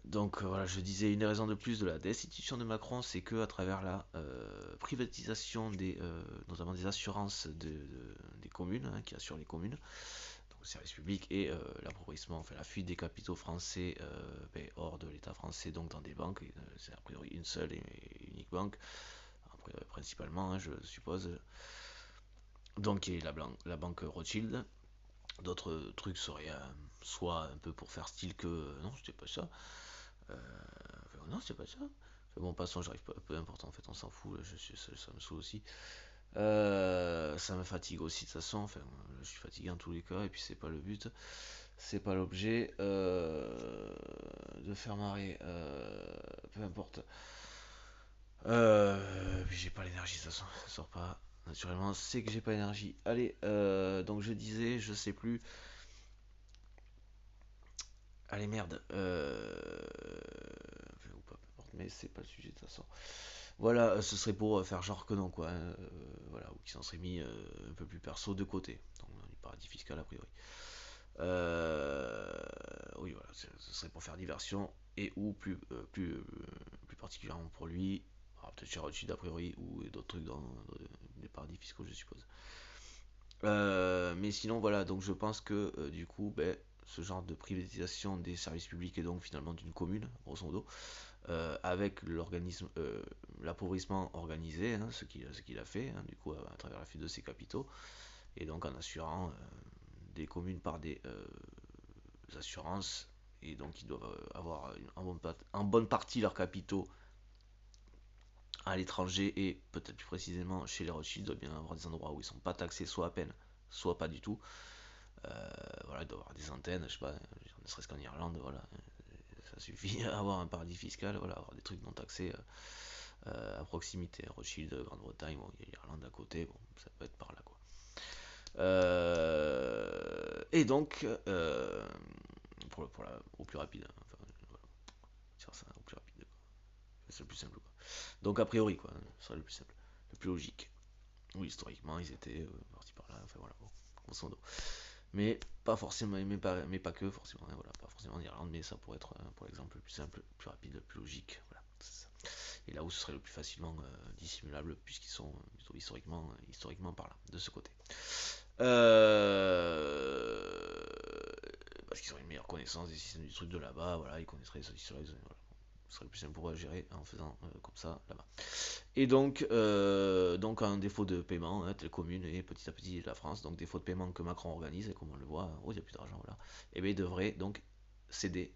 Donc voilà, je disais une raison de plus de la destitution de Macron, c'est que à travers la privatisation notamment des assurances des communes, hein, qui assurent les communes, donc le service public et l'appauvrissement, enfin la fuite des capitaux français hors de l'État français, donc dans des banques, c'est a priori une seule et unique banque, principalement, hein, je suppose, donc qui est la banque Rothschild. D'autres trucs seraient soit un peu pour faire style que non, c'était pas ça. Non, c'est pas ça. Bon, passons, j'arrive pas. Peu importe, en fait, on s'en fout. Là, ça me saoule aussi. Ça me fatigue aussi de toute façon. Enfin, je suis fatigué en tous les cas, et puis c'est pas le but. C'est pas l'objet de faire marrer. Peu importe. J'ai pas l'énergie, de toute façon. Ça sort pas. Naturellement, c'est que j'ai pas l'énergie. Allez, donc je disais, je sais plus. Allez, merde. Ou pas, peu importe, mais c'est pas le sujet de toute façon. Voilà, ce serait pour faire genre que non, quoi, hein, voilà, ou qui s'en serait mis un peu plus perso de côté, donc dans du paradis fiscal a priori. Euh, oui, voilà, ce serait pour faire diversion, et ou plus particulièrement pour lui, peut-être chez Rothschild a priori, ou d'autres trucs dans des paradis fiscaux, je suppose. Mais sinon, voilà, donc je pense que du coup, ben, ce genre de privatisation des services publics et donc finalement d'une commune, grosso modo, avec l'appauvrissement organisé, hein, ce qu'il a fait, hein, du coup, à travers la fuite de ses capitaux, et donc en assurant des communes par des assurances, et donc ils doivent avoir en bonne partie leurs capitaux à l'étranger, et peut-être plus précisément chez les Rothschild, il doit bien avoir des endroits où ils sont pas taxés, soit à peine, soit pas du tout. Voilà, il doit avoir des antennes, je sais pas, ne serait-ce qu'en Irlande, voilà, ça suffit à avoir un paradis fiscal, voilà, avoir des trucs non taxés à proximité. Rothschild, Grande-Bretagne, bon, il y a l'Irlande à côté, bon, ça peut être par là, quoi. Et donc, au plus rapide, hein, enfin, voilà, dire ça au plus rapide, quoi. C'est le plus simple, quoi. Donc, a priori, quoi, ce serait le plus simple, le plus logique. Oui, historiquement, ils étaient partis par là, enfin voilà, bon, grosso modo. Mais pas forcément, mais pas que forcément, hein, voilà, pas forcément en Irlande, mais ça pourrait être, pour exemple, le plus simple, le plus rapide, le plus logique, voilà, c'est ça. Et là où ce serait le plus facilement dissimulable, puisqu'ils sont plutôt historiquement par là, de ce côté. Euh, Parce qu'ils auraient une meilleure connaissance des systèmes du truc de là-bas, voilà, ils connaîtraient ça, voilà. Ce serait le plus simple pour eux à gérer en faisant comme ça là-bas. Et donc un défaut de paiement, hein, telle commune et petit à petit la France, donc défaut de paiement que Macron organise, et comme on le voit, oh il n'y a plus d'argent, voilà, et bien il devrait donc céder